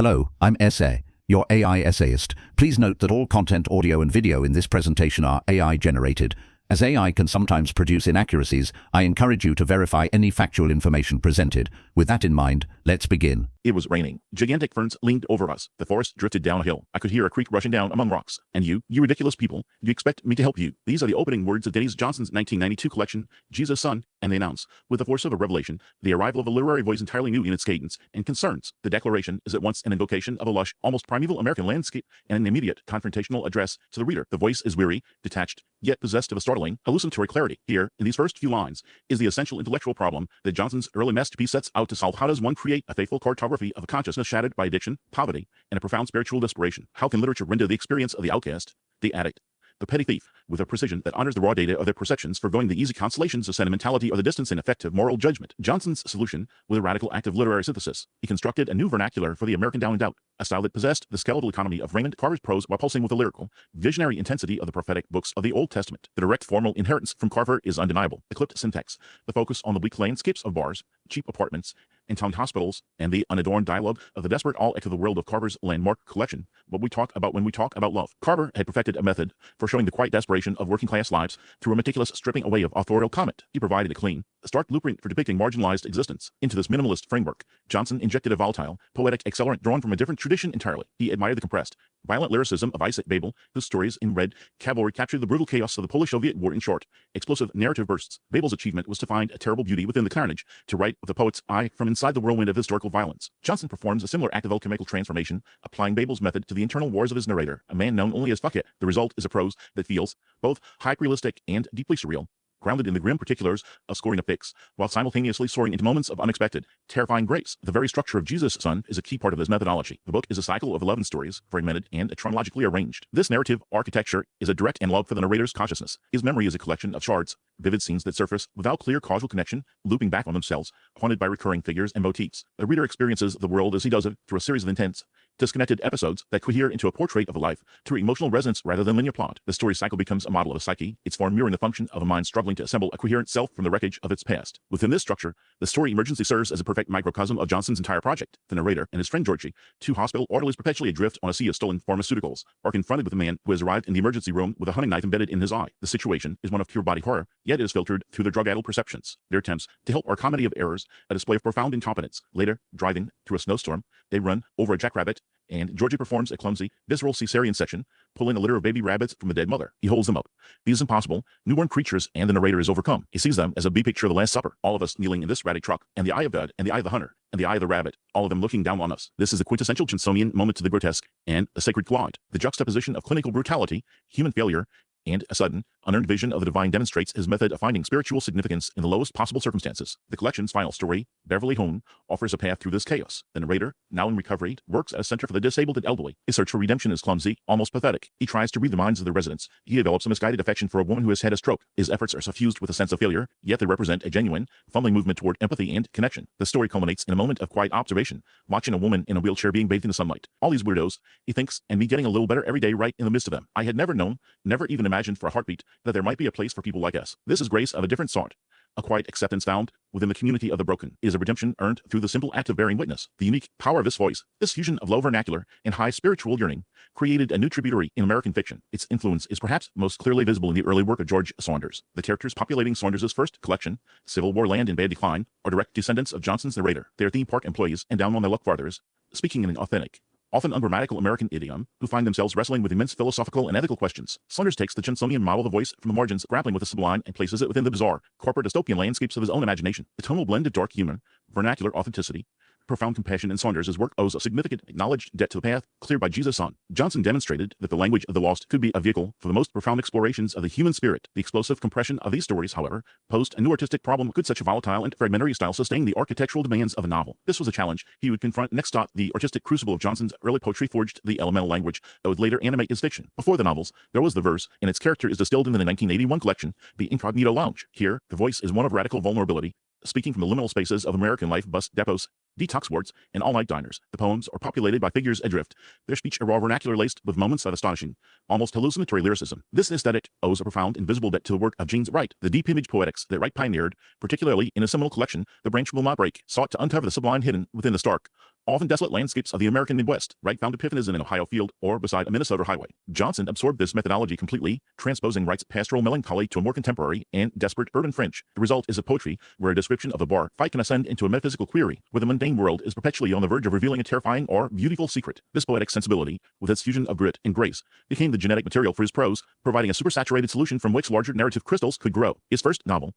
Hello, I'm Essay, your AI essayist. Please note that all content, audio and video in this presentation are AI generated. As AI can sometimes produce inaccuracies, I encourage you to verify any factual information presented. With that in mind, let's begin. It was raining. Gigantic ferns leaned over us. The forest drifted down a hill. I could hear a creek rushing down among rocks. And you ridiculous people, do you expect me to help you? These are the opening words of Denis Johnson's 1992 collection, Jesus' Son, and they announce, with the force of a revelation, the arrival of a literary voice entirely new in its cadence and concerns. The declaration is at once an invocation of a lush, almost primeval American landscape and an immediate confrontational address to the reader. The voice is weary, detached, yet possessed of a startling, hallucinatory clarity. Here, in these first few lines, is the essential intellectual problem that Johnson's early masterpiece sets out to solve. How does one create a faithful cartography of a consciousness shattered by addiction, poverty, and a profound spiritual desperation? How can literature render the experience of the outcast, the addict, the petty thief, with a precision that honors the raw data of their perceptions, foregoing the easy consolations of sentimentality or the distance and effective moral judgment? Johnson's solution was a radical act of literary synthesis. He constructed a new vernacular for the American down and out, a style that possessed the skeletal economy of Raymond Carver's prose while pulsing with the lyrical, visionary intensity of the prophetic books of the Old Testament. The direct formal inheritance from Carver is undeniable. The clipped syntax, the focus on the bleak landscapes of bars, cheap apartments, and town hospitals, and the unadorned dialogue of the desperate all echo the world of Carver's landmark collection, what we talk about when we talk about love. Carver had perfected a method for showing the quiet desperation of working-class lives through a meticulous stripping away of authorial comment. He provided a clean, stark blueprint for depicting marginalized existence. Into this minimalist framework, Johnson injected a volatile, poetic accelerant drawn from a different tradition entirely. He admired the compressed, violent lyricism of Isaac Babel, whose stories in Red Cavalry captured the brutal chaos of the Polish-Soviet War in short, explosive narrative bursts. Babel's achievement was to find a terrible beauty within the carnage, to write with the poet's eye from inside the whirlwind of historical violence. Johnson performs a similar act of alchemical transformation, applying Babel's method to the internal wars of his narrator, a man known only as Fuckhead. The result is a prose that feels both hyper-realistic and deeply surreal, grounded in the grim particulars of scoring a fix, while simultaneously soaring into moments of unexpected, terrifying grace. The very structure of Jesus' Son is a key part of this methodology. The book is a cycle of 11 stories, fragmented and chronologically arranged. This narrative architecture is a direct analog for the narrator's consciousness. His memory is a collection of shards, vivid scenes that surface without clear causal connection, looping back on themselves, haunted by recurring figures and motifs. The reader experiences the world as he does it through a series of intense, disconnected episodes that cohere into a portrait of a life through emotional resonance rather than linear plot. The story cycle becomes a model of a psyche, its form mirroring the function of a mind struggling to assemble a coherent self from the wreckage of its past. Within this structure, the story emergency serves as a perfect microcosm of Johnson's entire project. The narrator and his friend Georgie, two hospital orderlies perpetually adrift on a sea of stolen pharmaceuticals, are confronted with a man who has arrived in the emergency room with a hunting knife embedded in his eye. The situation is one of pure body horror, yet it is filtered through their drug-addled perceptions. Their attempts to help are a comedy of errors, a display of profound incompetence. Later, driving through a snowstorm, they run over a jackrabbit, and Georgie performs a clumsy, visceral cesarean section, pulling a litter of baby rabbits from a dead mother. He holds them up. These impossible, newborn creatures, and the narrator is overcome. He sees them as a B picture of the Last Supper, all of us kneeling in this ratty truck, and the eye of God, and the eye of the hunter, and the eye of the rabbit, all of them looking down on us. This is a quintessential Johnsonian moment to the grotesque and the sacred collide. The juxtaposition of clinical brutality, human failure, and a sudden, unearned vision of the divine demonstrates his method of finding spiritual significance in the lowest possible circumstances. The collection's final story, Beverly Home, offers a path through this chaos. The narrator, now in recovery, works at a center for the disabled and elderly. His search for redemption is clumsy, almost pathetic. He tries to read the minds of the residents. He develops a misguided affection for a woman who has had a stroke. His efforts are suffused with a sense of failure, yet they represent a genuine, fumbling movement toward empathy and connection. The story culminates in a moment of quiet observation, watching a woman in a wheelchair being bathed in the sunlight. All these weirdos, he thinks, and me getting a little better every day right in the midst of them. I had never known, never even imagined for a heartbeat, that there might be a place for people like us. This is grace of a different sort. A quiet acceptance found within the community of the broken is a redemption earned through the simple act of bearing witness. The unique power of this voice, this fusion of low vernacular and high spiritual yearning, created a new tributary in American fiction. Its influence is perhaps most clearly visible in the early work of George Saunders. The characters populating Saunders' first collection, Civil War Land in Bad Decline, are direct descendants of Johnson's narrator. They are theme park employees and down on their luck farthers, speaking in an authentic, often ungrammatical American idiom, who find themselves wrestling with immense philosophical and ethical questions. Saunders takes the Johnsonian model of the voice from the margins, grappling with the sublime, and places it within the bizarre, corporate dystopian landscapes of his own imagination. The tonal blend of dark humor, vernacular authenticity, profound compassion in Saunders' work owes a significant acknowledged debt to the path cleared by Jesus' Son. Johnson demonstrated that the language of the lost could be a vehicle for the most profound explorations of the human spirit. The explosive compression of these stories, however, posed a new artistic problem. Could such a volatile and fragmentary style sustain the architectural demands of a novel? This was a challenge he would confront next. The artistic crucible of Johnson's early poetry forged the elemental language that would later animate his fiction. Before the novels, there was the verse, and its character is distilled in the 1981 collection, The Incognito Lounge. Here, the voice is one of radical vulnerability, speaking from the liminal spaces of American life, bus depots, detox wards, and all-night diners. The poems are populated by figures adrift, their speech a raw vernacular laced with moments of astonishing, almost hallucinatory lyricism. This aesthetic owes a profound invisible debt to the work of James Wright. The deep image poetics that Wright pioneered, particularly in a seminal collection, The Branch Will Not Break, sought to uncover the sublime hidden within the stark, often desolate landscapes of the American Midwest. Wright found epiphanies in an Ohio field or beside a Minnesota highway. Johnson absorbed this methodology completely, transposing Wright's pastoral melancholy to a more contemporary and desperate urban French. The result is a poetry where a description of a bar fight can ascend into a metaphysical query, where the mundane world is perpetually on the verge of revealing a terrifying or beautiful secret. This poetic sensibility, with its fusion of grit and grace, became the genetic material for his prose, providing a supersaturated solution from which larger narrative crystals could grow. His first novel,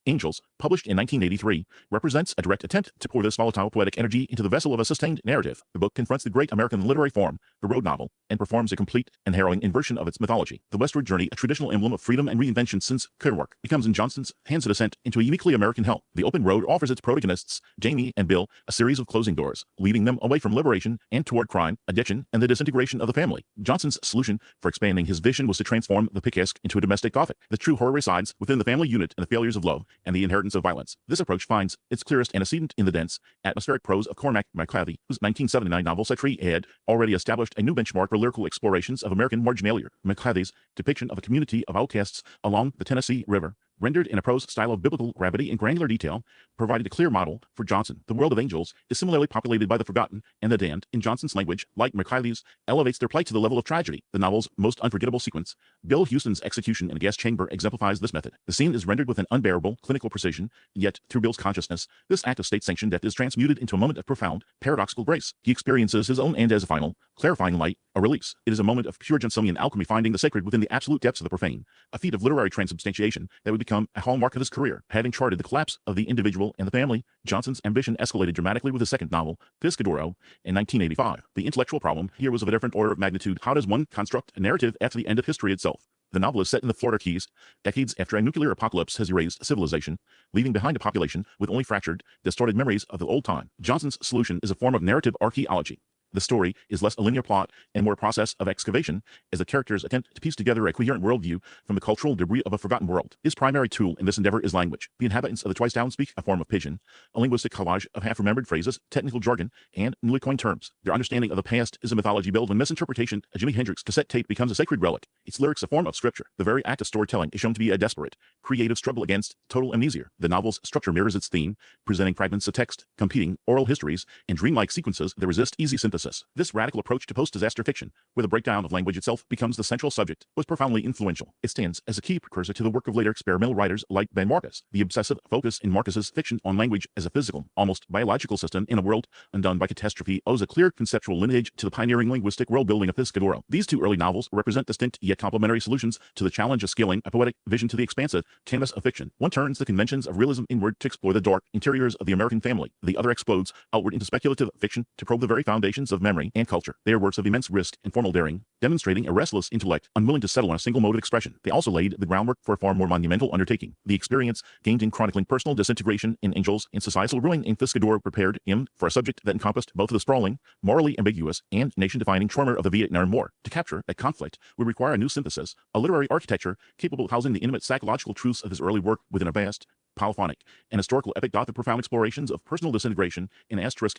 Angels, published in 1983, represents a direct attempt to pour this volatile poetic energy into the vessel of a sustained narrative. The book confronts the great American literary form, the road novel, and performs a complete and harrowing inversion of its mythology. The westward journey, a traditional emblem of freedom and reinvention since Kerouac, becomes in Johnson's hands a descent into a uniquely American hell. The open road offers its protagonists, Jamie and Bill, a series of closing doors, leading them away from liberation and toward crime, addiction, and the disintegration of the family. Johnson's solution for expanding his vision was to transform the picturesque into a domestic gothic. The true horror resides within the family unit and the failures of love and the inheritance of violence. This approach finds its clearest antecedent in the dense, atmospheric prose of Cormac McClathy, whose 1979 novel Set Free had already established a new benchmark for lyrical explorations of American marginalia. McClathy's depiction of a community of outcasts along the Tennessee River, rendered in a prose style of biblical gravity and granular detail, provided a clear model for Johnson. The world of Angels is similarly populated by the forgotten and the damned. In Johnson's language, like McClathy's, elevates their plight to the level of tragedy. The novel's most unforgettable sequence, Bill Houston's execution in a gas chamber, exemplifies this method. The scene is rendered with an unbearable clinical precision, yet through Bill's consciousness, this act of state-sanctioned death is transmuted into a moment of profound, paradoxical grace. He experiences his own end as a final, clarifying light, a release. It is a moment of pure Johnsonian alchemy, finding the sacred within the absolute depths of the profane, a feat of literary transubstantiation that would become a hallmark of his career. Having charted the collapse of the individual and the family, Johnson's ambition escalated dramatically with his second novel, Piscadoro, in 1985. The intellectual problem here was of a different order of magnitude. How does one construct a narrative after the end of history itself? The novel is set in the Florida Keys, decades after a nuclear apocalypse has erased civilization, leaving behind a population with only fractured, distorted memories of the old time. Johnson's solution is a form of narrative archaeology. The story is less a linear plot and more a process of excavation, as the characters attempt to piece together a coherent worldview from the cultural debris of a forgotten world. His primary tool in this endeavor is language. The inhabitants of the Twice Town speak a form of pidgin, a linguistic collage of half-remembered phrases, technical jargon, and newly coined terms. Their understanding of the past is a mythology built on misinterpretation. A Jimi Hendrix cassette tape becomes a sacred relic, its lyrics a form of scripture. The very act of storytelling is shown to be a desperate, creative struggle against total amnesia. The novel's structure mirrors its theme, presenting fragments of text, competing oral histories, and dreamlike sequences that resist easy synthesis. This radical approach to post-disaster fiction, where the breakdown of language itself becomes the central subject, was profoundly influential. It stands as a key precursor to the work of later experimental writers like Ben Marcus. The obsessive focus in Marcus's fiction on language as a physical, almost biological system in a world undone by catastrophe owes a clear conceptual lineage to the pioneering linguistic world-building of Piscadoro. These two early novels represent distinct yet complementary solutions to the challenge of scaling a poetic vision to the expansive canvas of fiction. One turns the conventions of realism inward to explore the dark interiors of the American family. The other explodes outward into speculative fiction to probe the very foundations of memory and culture. They are works of immense risk and formal daring, demonstrating a restless intellect, unwilling to settle on a single mode of expression. They also laid the groundwork for a far more monumental undertaking. The experience gained in chronicling personal disintegration in Angels and societal ruin in Piscadoro prepared him for a subject that encompassed both the sprawling, morally ambiguous, and nation-defining trauma of the Vietnam War. To capture that conflict would require a new synthesis, a literary architecture capable of housing the intimate psychological truths of his early work within a vast, polyphonic, and historical epic. The profound explorations of personal disintegration in Angels,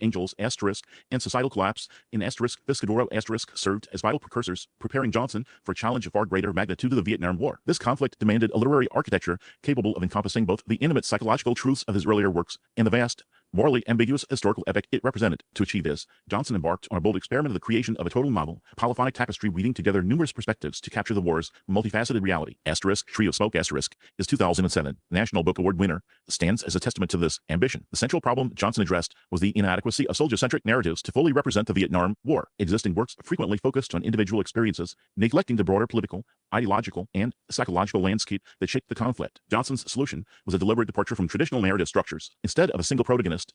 and societal collapse in Piscadoro, served as vital precursors, preparing Johnson for a challenge of far greater magnitude to the Vietnam War. This conflict demanded a literary architecture capable of encompassing both the intimate psychological truths of his earlier works and the vast, morally ambiguous historical epic it represented. To achieve this, Johnson embarked on a bold experiment of the creation of a total novel, a polyphonic tapestry weaving together numerous perspectives to capture the war's multifaceted reality. Tree of Smoke is 2007 National Book Award winner, stands as a testament to this ambition. The central problem Johnson addressed was the inadequacy of soldier-centric narratives to fully represent the Vietnam War. Existing works frequently focused on individual experiences, neglecting the broader political, ideological, and psychological landscape that shaped the conflict. Johnson's solution was a deliberate departure from traditional narrative structures. Instead of a single protagonist,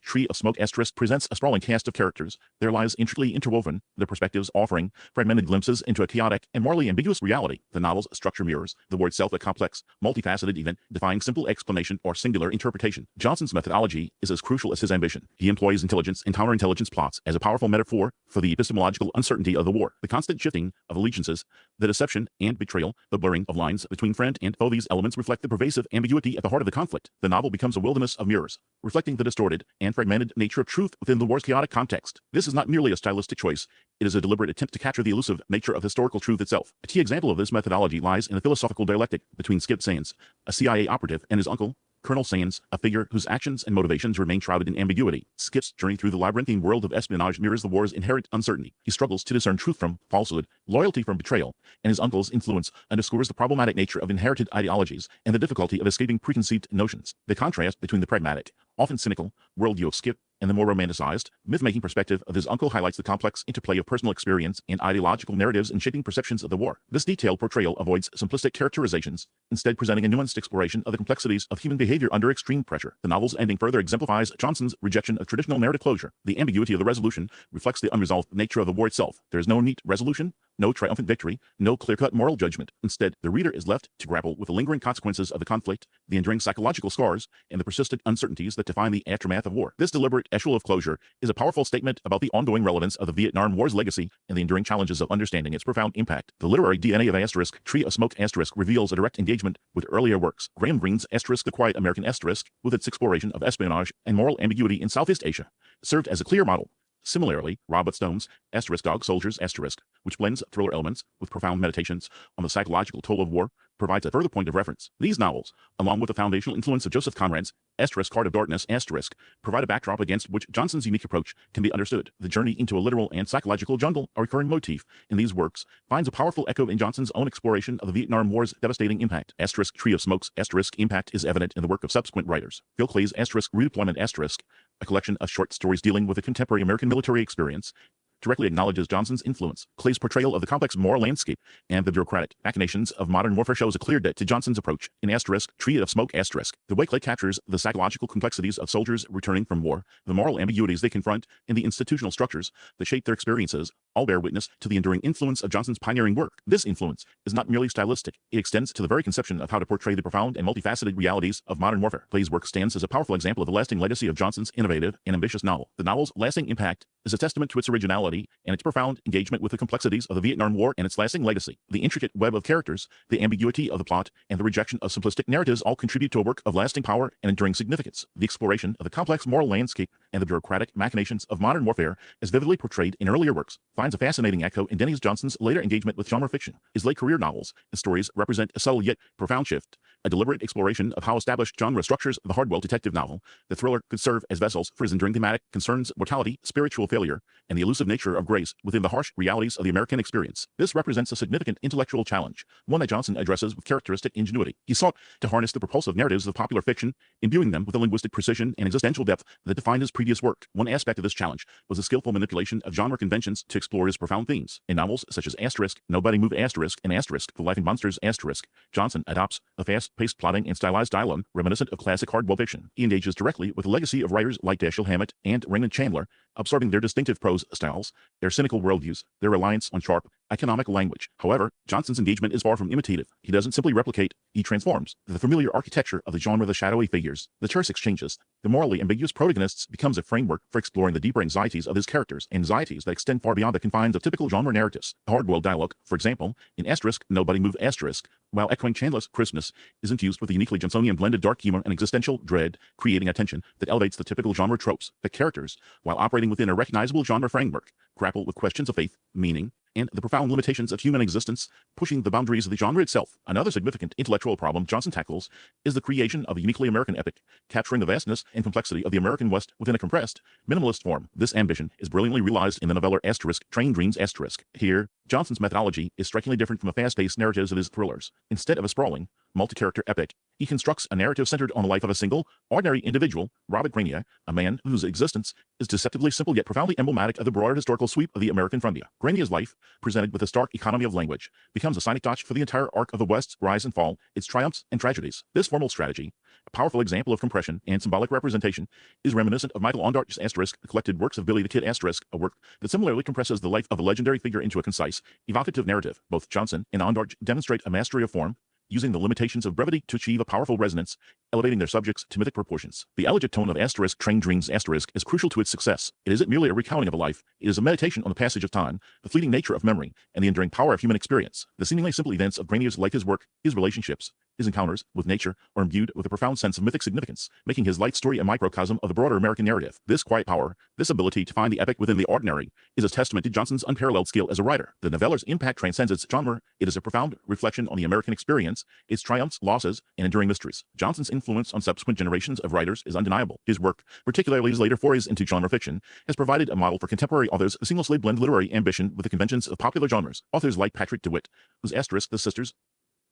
Tree of Smoke presents a sprawling cast of characters, their lives intricately interwoven, their perspectives offering fragmented glimpses into a chaotic and morally ambiguous reality. The novel's structure mirrors the war itself, a complex, multifaceted event defying simple explanation or singular interpretation. Johnson's methodology is as crucial as his ambition. He employs intelligence and counterintelligence plots as a powerful metaphor for the epistemological uncertainty of the war. The constant shifting of allegiances, the deception and betrayal, the blurring of lines between friend and foe, these elements reflect the pervasive ambiguity at the heart of the conflict. The novel becomes a wilderness of mirrors, reflecting the distorted and fragmented nature of truth within the war's chaotic context. This is not merely a stylistic choice, it is a deliberate attempt to capture the elusive nature of historical truth itself. A key example of this methodology lies in the philosophical dialectic between Skip Sands, a CIA operative, and his uncle, Colonel Sands, a figure whose actions and motivations remain shrouded in ambiguity, Skip's journey through the labyrinthine world of espionage mirrors the war's inherent uncertainty. He struggles to discern truth from falsehood, loyalty from betrayal, and his uncle's influence underscores the problematic nature of inherited ideologies and the difficulty of escaping preconceived notions. The contrast between the pragmatic, often cynical, worldview of Skip and the more romanticized, myth-making perspective of his uncle highlights the complex interplay of personal experience and ideological narratives in shaping perceptions of the war. This detailed portrayal avoids simplistic characterizations, instead presenting a nuanced exploration of the complexities of human behavior under extreme pressure. The novel's ending further exemplifies Johnson's rejection of traditional narrative closure. The ambiguity of the resolution reflects the unresolved nature of the war itself. There is no neat resolution, no triumphant victory, no clear-cut moral judgment. Instead, the reader is left to grapple with the lingering consequences of the conflict, the enduring psychological scars, and the persistent uncertainties that define the aftermath of war. This deliberate echelon of closure is a powerful statement about the ongoing relevance of the Vietnam War's legacy and the enduring challenges of understanding its profound impact. The literary DNA of ** Tree of Smoke * reveals a direct engagement with earlier works. Graham Greene's * The Quiet American *, with its exploration of espionage and moral ambiguity in Southeast Asia, served as a clear model. Similarly, Robert Stone's * Dog Soldiers *, which blends thriller elements with profound meditations on the psychological toll of war, provides a further point of reference. These novels, along with the foundational influence of Joseph Conrad's * Heart of Darkness *, provide a backdrop against which Johnson's unique approach can be understood. The journey into a literal and psychological jungle, a recurring motif in these works, finds a powerful echo in Johnson's own exploration of the Vietnam War's devastating impact. * Tree of Smoke's * impact is evident in the work of subsequent writers. Phil Klay's * Redeployment *, a collection of short stories dealing with a contemporary American military experience, directly acknowledges Johnson's influence. Klay's portrayal of the complex moral landscape and the bureaucratic machinations of modern warfare shows a clear debt to Johnson's approach. In * Tree of Smoke *, the way Klay captures the psychological complexities of soldiers returning from war, the moral ambiguities they confront, and the institutional structures that shape their experiences, all bear witness to the enduring influence of Johnson's pioneering work. This influence is not merely stylistic. It extends to the very conception of how to portray the profound and multifaceted realities of modern warfare. Klay's work stands as a powerful example of the lasting legacy of Johnson's innovative and ambitious novel. The novel's lasting impact is a testament to its originality and its profound engagement with the complexities of the Vietnam War and its lasting legacy. The intricate web of characters, the ambiguity of the plot, and the rejection of simplistic narratives all contribute to a work of lasting power and enduring significance. The exploration of the complex moral landscape and the bureaucratic machinations of modern warfare, as vividly portrayed in earlier works, finds a fascinating echo in Denis Johnson's later engagement with genre fiction. His late career novels and stories represent a subtle yet profound shift, a deliberate exploration of how established genre structures the hardboiled detective novel. The thriller could serve as vessels for his enduring thematic concerns mortality, spiritual failure, and the elusive nature of grace within the harsh realities of the American experience. This represents a significant intellectual challenge, one that Johnson addresses with characteristic ingenuity. He sought to harness the propulsive narratives of popular fiction, imbuing them with the linguistic precision and existential depth that defined his previous work. One aspect of this challenge was the skillful manipulation of genre conventions to explore his profound themes. In novels such as *, Nobody Move *, and *, The Life and Monsters *, Johnson adopts a fast-paced plotting and stylized dialogue reminiscent of classic hardboiled fiction. He engages directly with the legacy of writers like Dashiell Hammett and Raymond Chandler, absorbing their distinctive prose styles, their cynical worldviews, their reliance on sharp, economic language. However, Johnson's engagement is far from imitative. He doesn't simply replicate, he transforms. The familiar architecture of the genre, the shadowy figures, the terse exchanges, the morally ambiguous protagonists becomes a framework for exploring the deeper anxieties of his characters, anxieties that extend far beyond the confines of typical genre narratives. Hardboiled dialogue, for example, in *, Nobody Move *, while echoing Chandler's crispness, is infused with a uniquely Johnsonian blended dark humor and existential dread, creating a tension that elevates the typical genre tropes. The characters, while operating within a recognizable genre framework, grapple with questions of faith, meaning, and the profound limitations of human existence, pushing the boundaries of the genre itself. Another significant intellectual problem Johnson tackles is the creation of a uniquely American epic, capturing the vastness and complexity of the American West within a compressed, minimalist form. This ambition is brilliantly realized in the novella * Train Dreams *. Here, Johnson's methodology is strikingly different from the fast-paced narratives of his thrillers. Instead of a sprawling, multi-character epic, he constructs a narrative centered on the life of a single, ordinary individual, Robert Grenier, a man whose existence is deceptively simple yet profoundly emblematic of the broader historical sweep of the American frontier. Grenier's life, presented with a stark economy of language, becomes a synecdoche for the entire arc of the West's rise and fall, its triumphs and tragedies. This formal strategy, a powerful example of compression and symbolic representation, is reminiscent of Michael Ondarch's * collected works of Billy the Kid *, a work that similarly compresses the life of a legendary figure into a concise, evocative narrative. Both Johnson and Ondarch demonstrate a mastery of form, using the limitations of brevity to achieve a powerful resonance, elevating their subjects to mythic proportions. The elegant tone of * Train Dreams * is crucial to its success. It isn't merely a recounting of a life, it is a meditation on the passage of time, the fleeting nature of memory, and the enduring power of human experience. The seemingly simple events of Grenier's life, his work, his relationships, His encounters with nature are imbued with a profound sense of mythic significance, making his light story a microcosm of the broader American narrative. This quiet power, this ability to find the epic within the ordinary, is a testament to Johnson's unparalleled skill as a writer. The novella's impact transcends its genre. It is a profound reflection on the American experience, its triumphs, losses, and enduring mysteries. Johnson's influence on subsequent generations of writers is undeniable. His work, particularly his later forays into genre fiction, has provided a model for contemporary authors who seamlessly blend literary ambition with the conventions of popular genres. Authors like Patrick DeWitt, whose The Sisters,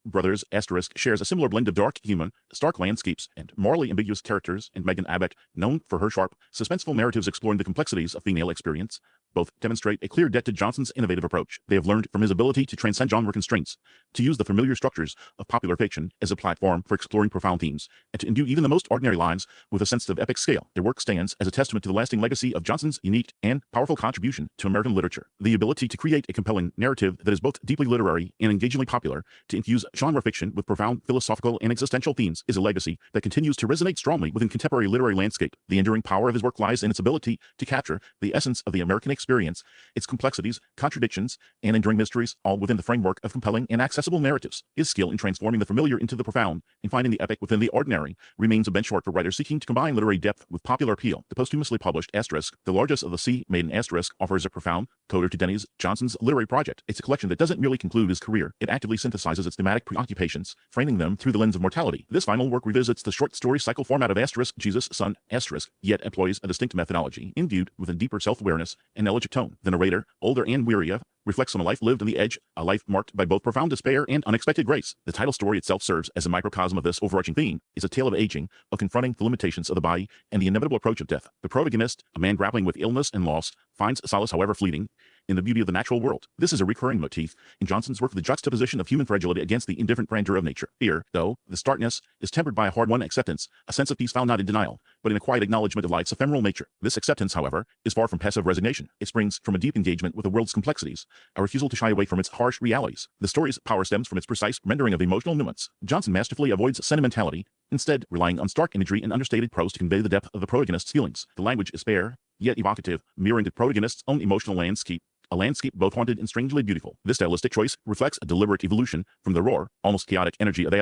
Brothers shares a similar blend of dark humor, stark landscapes, and morally ambiguous characters, and Megan Abeck, known for her sharp, suspenseful narratives exploring the complexities of female experience, both demonstrate a clear debt to Johnson's innovative approach. They have learned from his ability to transcend genre constraints, to use the familiar structures of popular fiction as a platform for exploring profound themes, and to imbue even the most ordinary lives with a sense of epic scale. Their work stands as a testament to the lasting legacy of Johnson's unique and powerful contribution to American literature. The ability to create a compelling narrative that is both deeply literary and engagingly popular, to infuse genre fiction with profound philosophical and existential themes, is a legacy that continues to resonate strongly within contemporary literary landscape. The enduring power of his work lies in its ability to capture the essence of the American experience, its complexities, contradictions, and enduring mysteries, all within the framework of compelling and accessible narratives. His skill in transforming the familiar into the profound and finding the epic within the ordinary remains a benchmark for writers seeking to combine literary depth with popular appeal. The posthumously published The Largesse of the Sea Maiden offers a profound coda to Denis Johnson's literary project. It's a collection that doesn't merely conclude his career, it actively synthesizes its thematic preoccupations, framing them through the lens of mortality. This final work revisits the short story cycle format of Jesus, Son, yet employs a distinct methodology, imbued with a deeper self-awareness and elegiac tone. The narrator, older and wearier, reflects on a life lived on the edge, a life marked by both profound despair and unexpected grace. The title story itself serves as a microcosm of this overarching theme. It's a tale of aging, of confronting the limitations of the body and the inevitable approach of death. The protagonist, a man grappling with illness and loss, finds solace, however fleeting, in the beauty of the natural world. This is a recurring motif in Johnson's work, the juxtaposition of human fragility against the indifferent grandeur of nature. Here, though, the starkness is tempered by a hard-won acceptance, a sense of peace found not in denial, but in a quiet acknowledgement of life's ephemeral nature. This acceptance, however, is far from passive resignation. It springs from a deep engagement with the world's complexities, a refusal to shy away from its harsh realities. The story's power stems from its precise rendering of emotional nuance. Johnson masterfully avoids sentimentality, instead relying on stark imagery and understated prose to convey the depth of the protagonist's feelings. The language is spare, yet evocative, mirroring the protagonist's own emotional landscape, a landscape both haunted and strangely beautiful. This stylistic choice reflects a deliberate evolution from the raw, almost chaotic energy of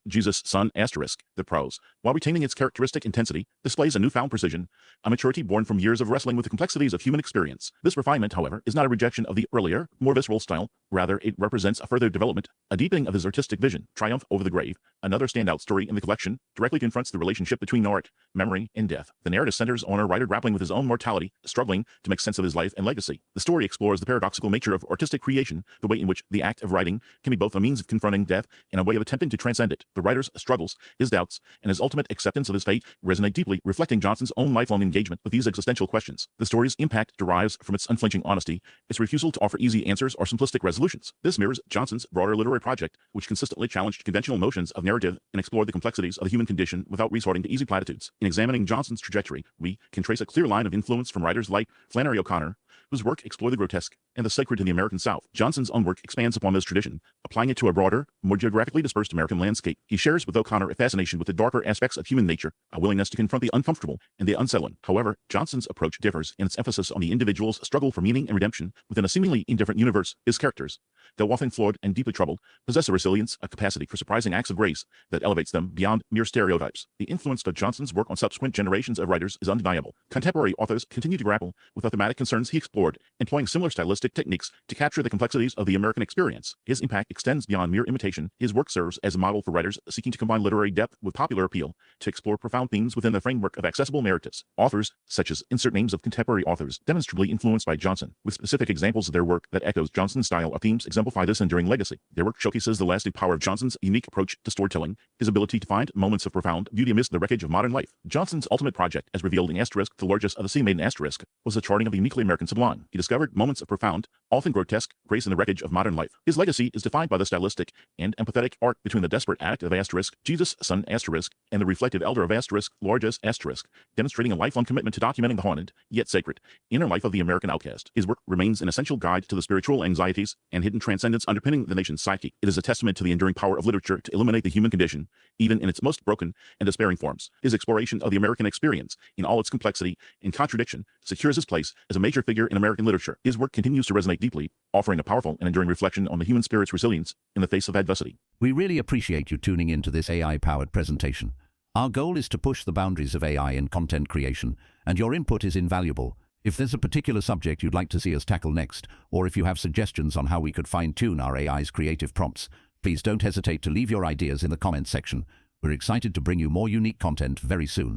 Jesus, Son, the prose, while retaining its characteristic intensity, displays a newfound precision, a maturity born from years of wrestling with the complexities of human experience. This refinement, however, is not a rejection of the earlier, more visceral style. Rather, it represents a further development, a deepening of his artistic vision. Triumph Over the Grave, another standout story in the collection, directly confronts the relationship between art, memory, and death. The narrative centers on a writer grappling with his own mortality, struggling to make sense of his life and legacy. The story explores the paradoxical nature of artistic creation, the way in which the act of writing can be both a means of confronting death and a way of attempting to transcend it. The writer's struggles, his doubts, and his ultimate acceptance of his fate resonate deeply, reflecting Johnson's own lifelong engagement with these existential questions. The story's impact derives from its unflinching honesty, its refusal to offer easy answers or simplistic resolutions. This mirrors Johnson's broader literary project, which consistently challenged conventional notions of narrative and explored the complexities of the human condition without resorting to easy platitudes. In examining Johnson's trajectory, we can trace a clear line of influence from writers like Flannery O'Connor, whose work explored the grotesque and the sacred in the American South. Johnson's own work expands upon this tradition, applying it to a broader, more geographically dispersed American landscape. He shares with O'Connor a fascination with the darker aspects of human nature, a willingness to confront the uncomfortable and the unsettling. However, Johnson's approach differs in its emphasis on the individual's struggle for meaning and redemption within a seemingly indifferent universe. His characters, though often flawed and deeply troubled, possess a resilience, a capacity for surprising acts of grace that elevates them beyond mere stereotypes. The influence of Johnson's work on subsequent generations of writers is undeniable. Contemporary authors continue to grapple with the thematic concerns he explored, employing similar stylistic techniques to capture the complexities of the American experience. His impact extends beyond mere imitation. His work serves as a model for writers seeking to combine literary depth with popular appeal, to explore profound themes within the framework of accessible narratives. Authors, such as insert names of contemporary authors, demonstrably influenced by Johnson, with specific examples of their work that echoes Johnson's style or themes, exemplify this enduring legacy. Their work showcases the lasting power of Johnson's unique approach to storytelling, his ability to find moments of profound beauty amidst the wreckage of modern life. Johnson's ultimate project, as revealed in The Largesse of the Sea Maiden was the charting of the uniquely American sublime. He discovered moments of profound, often grotesque, grace in the wreckage of modern life. His legacy is defined by the stylistic and empathetic arc between the desperate act of Jesus, Son, and the reflective elder of Largesse, demonstrating a lifelong commitment to documenting the haunted, yet sacred, inner life of the American outcast. His work remains an essential guide to the spiritual anxieties and hidden transcendence underpinning the nation's psyche. It is a testament to the enduring power of literature to illuminate the human condition, even in its most broken and despairing forms. His exploration of the American experience, in all its complexity and contradiction, secures his place as a major figure in American literature. His work continues to resonate deeply, offering a powerful and enduring reflection on the human spirit's resilience in the face of adversity. We really appreciate you tuning into this AI-powered presentation. Our goal is to push the boundaries of AI in content creation, and your input is invaluable. If there's a particular subject you'd like to see us tackle next, or if you have suggestions on how we could fine-tune our AI's creative prompts, please don't hesitate to leave your ideas in the comments section. We're excited to bring you more unique content very soon.